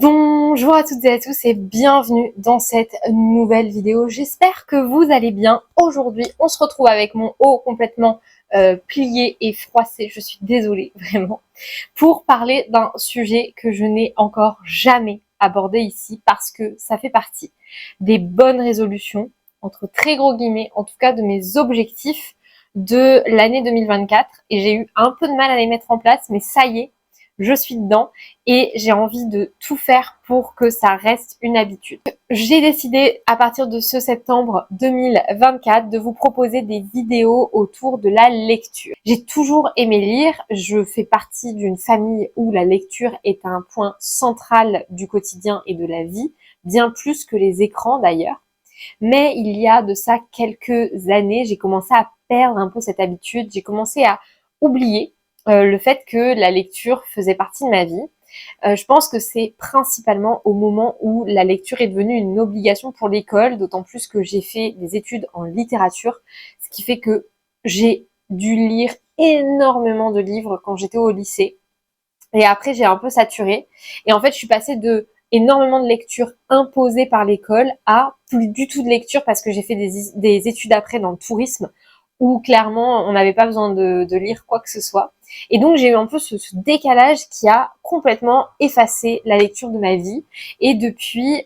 Bonjour à toutes et à tous et bienvenue dans cette nouvelle vidéo. J'espère que vous allez bien. Aujourd'hui, on se retrouve avec mon haut complètement plié et froissé. Je suis désolée, vraiment, pour parler d'un sujet que je n'ai encore jamais abordé ici parce que ça fait partie des bonnes résolutions, entre très gros guillemets, en tout cas de mes objectifs de l'année 2024. Et j'ai eu un peu de mal à les mettre en place, mais ça y est, je suis dedans et j'ai envie de tout faire pour que ça reste une habitude. J'ai décidé à partir de ce septembre 2024 de vous proposer des vidéos autour de la lecture. J'ai toujours aimé lire, je fais partie d'une famille où la lecture est un point central du quotidien et de la vie, bien plus que les écrans d'ailleurs. Mais il y a de ça quelques années, j'ai commencé à perdre un peu cette habitude, j'ai commencé à oublier le fait que la lecture faisait partie de ma vie. Je pense que c'est principalement au moment où la lecture est devenue une obligation pour l'école, d'autant plus que j'ai fait des études en littérature, ce qui fait que j'ai dû lire énormément de livres quand j'étais au lycée. Et après, j'ai un peu saturé. Et en fait, je suis passée de énormément de lectures imposées par l'école à plus du tout de lecture parce que j'ai fait des études après dans le tourisme où clairement, on n'avait pas besoin de lire quoi que ce soit. Et donc, j'ai eu un peu ce décalage qui a complètement effacé la lecture de ma vie. Et depuis,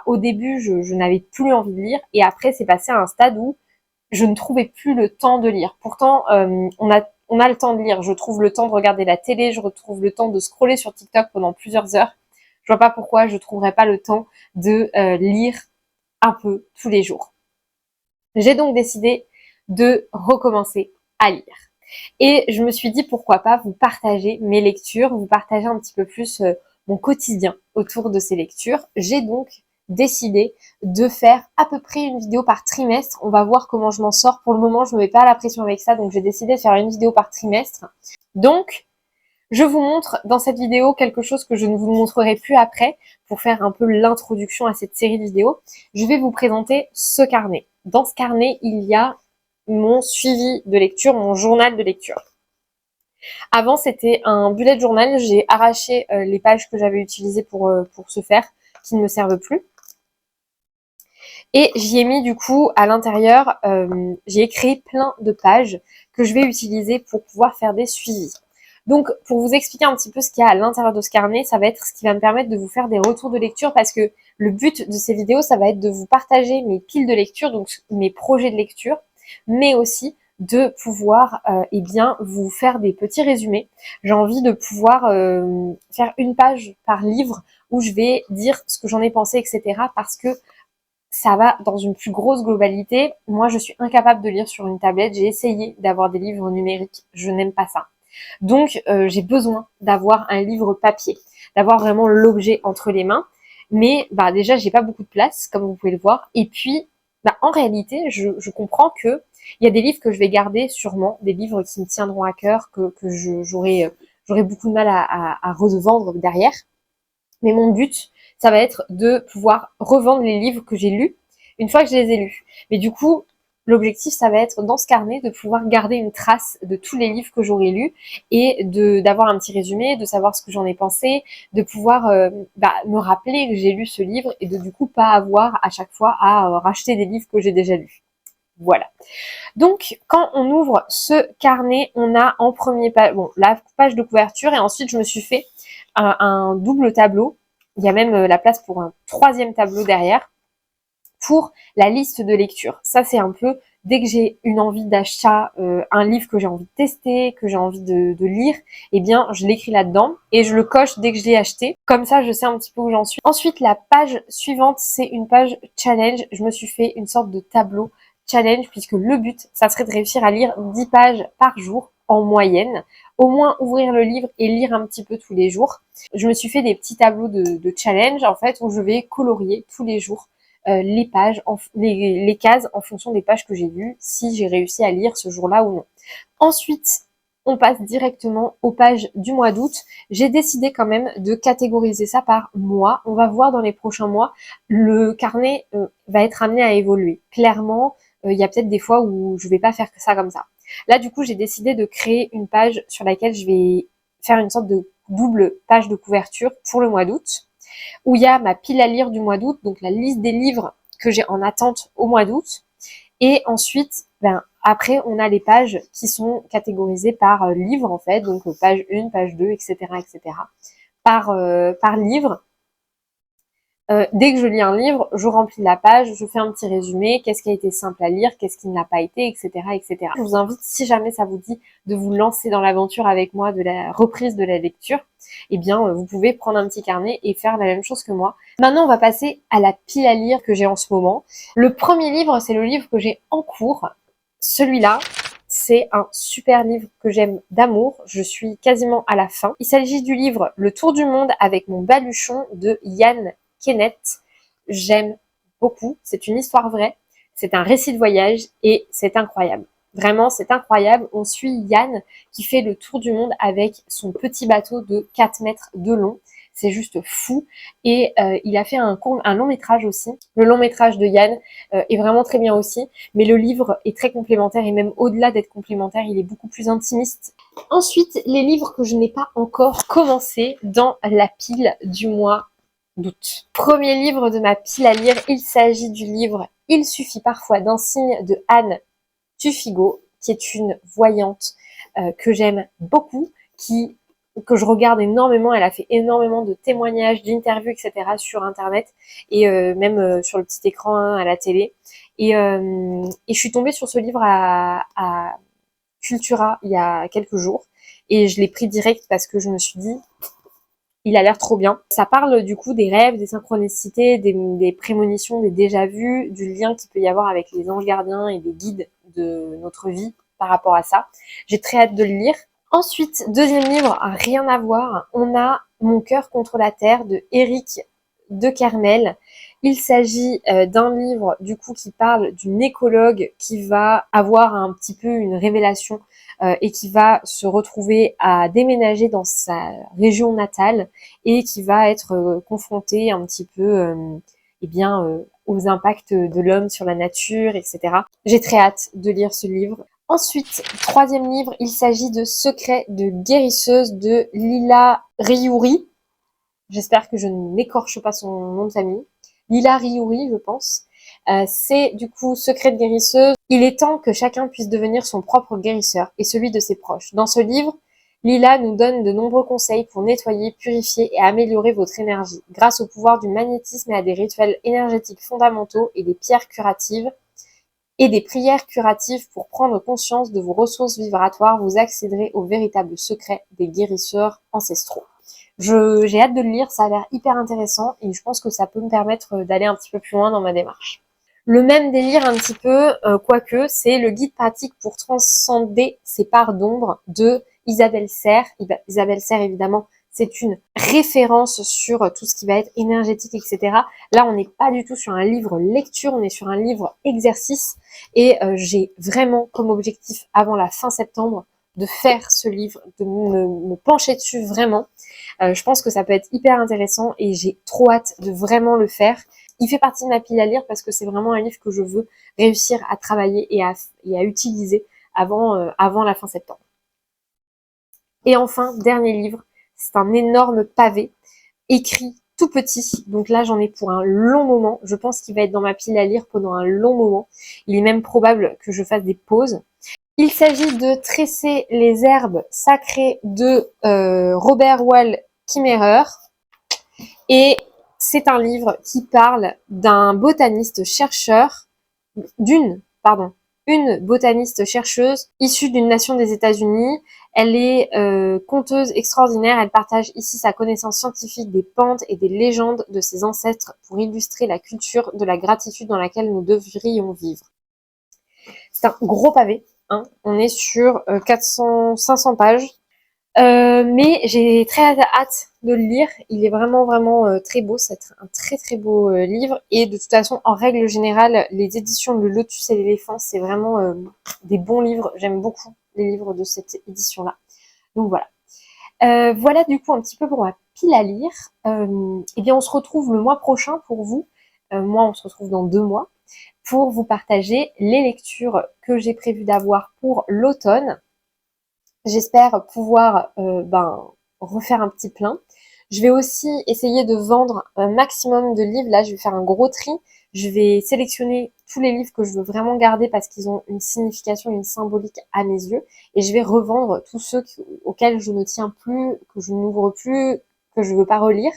au début, je n'avais plus envie de lire. Et après, c'est passé à un stade où je ne trouvais plus le temps de lire. Pourtant, on a le temps de lire. Je trouve le temps de regarder la télé, je retrouve le temps de scroller sur TikTok pendant plusieurs heures. Je vois pas pourquoi je trouverais pas le temps de lire un peu tous les jours. J'ai donc décidé de recommencer à lire. Et je me suis dit pourquoi pas vous partager mes lectures, vous partager un petit peu plus mon quotidien autour de ces lectures. J'ai donc décidé de faire à peu près une vidéo par trimestre. On va voir comment je m'en sors. Pour le moment, je ne me mets pas la pression avec ça, donc j'ai décidé de faire une vidéo par trimestre. Donc, je vous montre dans cette vidéo quelque chose que je ne vous montrerai plus après pour faire un peu l'introduction à cette série de vidéos. Je vais vous présenter ce carnet. Dans ce carnet, il y a mon suivi de lecture, mon journal de lecture. Avant, c'était un bullet journal. J'ai arraché les pages que j'avais utilisées pour ce faire, qui ne me servent plus. Et j'y ai mis du coup à l'intérieur, j'ai écrit plein de pages que je vais utiliser pour pouvoir faire des suivis. Donc, pour vous expliquer un petit peu ce qu'il y a à l'intérieur de ce carnet, ça va être ce qui va me permettre de vous faire des retours de lecture parce que le but de ces vidéos, ça va être de vous partager mes piles de lecture, donc mes projets de lecture, mais aussi de pouvoir vous faire des petits résumés. J'ai envie de pouvoir faire une page par livre où je vais dire ce que j'en ai pensé, etc. parce que ça va dans une plus grosse globalité. Moi, je suis incapable de lire sur une tablette. J'ai essayé d'avoir des livres numériques. Je n'aime pas ça. Donc, j'ai besoin d'avoir un livre papier, d'avoir vraiment l'objet entre les mains. Mais déjà, j'ai pas beaucoup de place, comme vous pouvez le voir. Et puis, en réalité, je comprends que il y a des livres que je vais garder sûrement, des livres qui me tiendront à cœur, que j'aurai beaucoup de mal à revendre derrière. Mais mon but, ça va être de pouvoir revendre les livres que j'ai lus une fois que je les ai lus. Mais du coup, l'objectif, ça va être dans ce carnet de pouvoir garder une trace de tous les livres que j'aurai lus et d'avoir un petit résumé, de savoir ce que j'en ai pensé, de pouvoir me rappeler que j'ai lu ce livre et de du coup pas avoir à chaque fois à racheter des livres que j'ai déjà lus. Voilà. Donc, quand on ouvre ce carnet, on a en premier page, la page de couverture et ensuite je me suis fait un double tableau. Il y a même la place pour un troisième tableau derrière pour la liste de lecture. Ça, c'est un peu dès que j'ai une envie d'achat, un livre que j'ai envie de tester, que j'ai envie de lire, eh bien, je l'écris là-dedans et je le coche dès que je l'ai acheté. Comme ça, je sais un petit peu où j'en suis. Ensuite, la page suivante, c'est une page challenge. Je me suis fait une sorte de tableau challenge puisque le but, ça serait de réussir à lire 10 pages par jour en moyenne, au moins ouvrir le livre et lire un petit peu tous les jours. Je me suis fait des petits tableaux de challenge en fait où je vais colorier tous les jours les pages, les cases en fonction des pages que j'ai lues, si j'ai réussi à lire ce jour-là ou non. Ensuite, on passe directement aux pages du mois d'août. J'ai décidé quand même de catégoriser ça par mois. On va voir dans les prochains mois, le carnet va être amené à évoluer. Clairement, il y a peut-être des fois où je vais pas faire que ça comme ça. Là, du coup, j'ai décidé de créer une page sur laquelle je vais faire une sorte de double page de couverture pour le mois d'août. où il y a ma pile à lire du mois d'août, donc la liste des livres que j'ai en attente au mois d'août. Et ensuite, après, on a les pages qui sont catégorisées par livre, en fait, donc page 1, page 2, etc., etc., par livre. Dès que je lis un livre, je remplis la page, je fais un petit résumé, qu'est-ce qui a été simple à lire, qu'est-ce qui ne l'a pas été, etc., etc. Je vous invite, si jamais ça vous dit, de vous lancer dans l'aventure avec moi de la reprise de la lecture, eh bien, vous pouvez prendre un petit carnet et faire la même chose que moi. Maintenant, on va passer à la pile à lire que j'ai en ce moment. Le premier livre, c'est le livre que j'ai en cours. Celui-là, c'est un super livre que j'aime d'amour. Je suis quasiment à la fin. Il s'agit du livre Le Tour du monde avec mon baluchon de Yann Kenneth. J'aime beaucoup. C'est une histoire vraie. C'est un récit de voyage et c'est incroyable. Vraiment, c'est incroyable. On suit Yann qui fait le tour du monde avec son petit bateau de 4 mètres de long. C'est juste fou. Et il a fait un long métrage aussi. Le long métrage de Yann est vraiment très bien aussi. Mais le livre est très complémentaire et même au-delà d'être complémentaire, il est beaucoup plus intimiste. Ensuite, les livres que je n'ai pas encore commencé dans la pile du mois d'août. Premier livre de ma pile à lire, il s'agit du livre Il suffit parfois d'un signe de Anne Tufigo, qui est une voyante que j'aime beaucoup, que je regarde énormément. Elle a fait énormément de témoignages, d'interviews, etc. sur Internet et même sur le petit écran à la télé. Et je suis tombée sur ce livre à Cultura il y a quelques jours et je l'ai pris direct parce que je me suis dit il a l'air trop bien. Ça parle du coup des rêves, des synchronicités, des prémonitions, des déjà-vus, du lien qu'il peut y avoir avec les anges gardiens et les guides de notre vie par rapport à ça. J'ai très hâte de le lire. Ensuite, deuxième livre, rien à voir, on a Mon cœur contre la terre de Éric de Kermel. Il s'agit d'un livre du coup qui parle d'une écologue qui va avoir un petit peu une révélation et qui va se retrouver à déménager dans sa région natale et qui va être confrontée un petit peu aux impacts de l'homme sur la nature, etc. J'ai très hâte de lire ce livre. Ensuite, troisième livre, il s'agit de Secrets de guérisseuse de Lila Riouri. J'espère que je n'écorche pas son nom de famille. Lila Riouri, je pense. C'est du coup Secret de guérisseuse. Il est temps que chacun puisse devenir son propre guérisseur et celui de ses proches. Dans ce livre, Lila nous donne de nombreux conseils pour nettoyer, purifier et améliorer votre énergie grâce au pouvoir du magnétisme et à des rituels énergétiques fondamentaux et des pierres curatives et des prières curatives pour prendre conscience de vos ressources vibratoires. Vous accéderez au véritable secret des guérisseurs ancestraux. J'ai hâte de le lire, ça a l'air hyper intéressant et je pense que ça peut me permettre d'aller un petit peu plus loin dans ma démarche. Le même délire un petit peu, quoique, c'est le guide pratique pour transcender ses parts d'ombre de Isabelle Serre. Isabelle Serre, évidemment, c'est une référence sur tout ce qui va être énergétique, etc. Là, on n'est pas du tout sur un livre lecture, on est sur un livre exercice et j'ai vraiment comme objectif, avant la fin septembre, de faire ce livre, de me pencher dessus vraiment. Je pense que ça peut être hyper intéressant et j'ai trop hâte de vraiment le faire. Il fait partie de ma pile à lire parce que c'est vraiment un livre que je veux réussir à travailler et à utiliser avant la fin septembre. Et enfin, dernier livre, c'est un énorme pavé écrit tout petit. Donc là, j'en ai pour un long moment. Je pense qu'il va être dans ma pile à lire pendant un long moment. Il est même probable que je fasse des pauses. Il s'agit de Tresser les herbes sacrées de Robert Wall Kimmerer. Et c'est un livre qui parle d'un botaniste chercheur, une botaniste chercheuse issue d'une nation des États-Unis. Elle est conteuse extraordinaire. Elle partage ici sa connaissance scientifique des pentes et des légendes de ses ancêtres pour illustrer la culture de la gratitude dans laquelle nous devrions vivre. C'est un gros pavé. On est sur 500 pages. Mais j'ai très hâte de le lire. Il est vraiment très beau. C'est un très beau livre. Et de toute façon, en règle générale, les éditions Le Lotus et l'éléphant, c'est vraiment des bons livres. J'aime beaucoup les livres de cette édition-là. Donc voilà. Voilà du coup un petit peu pour ma pile à lire. Eh bien, on se retrouve le mois prochain pour vous. Moi, on se retrouve dans 2 mois pour vous partager les lectures que j'ai prévu d'avoir pour l'automne. J'espère pouvoir refaire un petit plein. Je vais aussi essayer de vendre un maximum de livres. Là, je vais faire un gros tri. Je vais sélectionner tous les livres que je veux vraiment garder parce qu'ils ont une signification, une symbolique à mes yeux. Et je vais revendre tous ceux auxquels je ne tiens plus, que je n'ouvre plus, que je veux pas relire.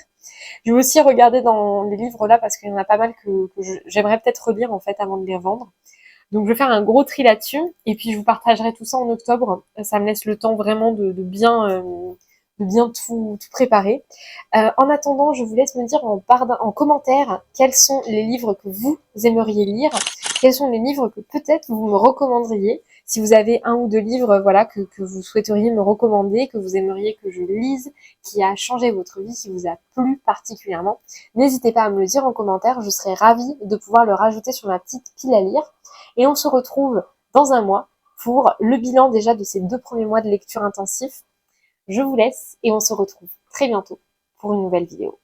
Je vais aussi regarder dans les livres là parce qu'il y en a pas mal que j'aimerais peut-être relire en fait avant de les revendre. Donc je vais faire un gros tri là-dessus et puis je vous partagerai tout ça en octobre. Ça me laisse le temps vraiment de bien tout préparer. En attendant, je vous laisse me dire en commentaire quels sont les livres que vous aimeriez lire, quels sont les livres que peut-être vous me recommanderiez. Si vous avez un ou deux livres voilà, que vous souhaiteriez me recommander, que vous aimeriez que je lise, qui a changé votre vie, qui vous a plu particulièrement, n'hésitez pas à me le dire en commentaire, je serais ravie de pouvoir le rajouter sur ma petite pile à lire. Et on se retrouve dans un mois pour le bilan déjà de ces 2 premiers mois de lecture intensif. Je vous laisse et on se retrouve très bientôt pour une nouvelle vidéo.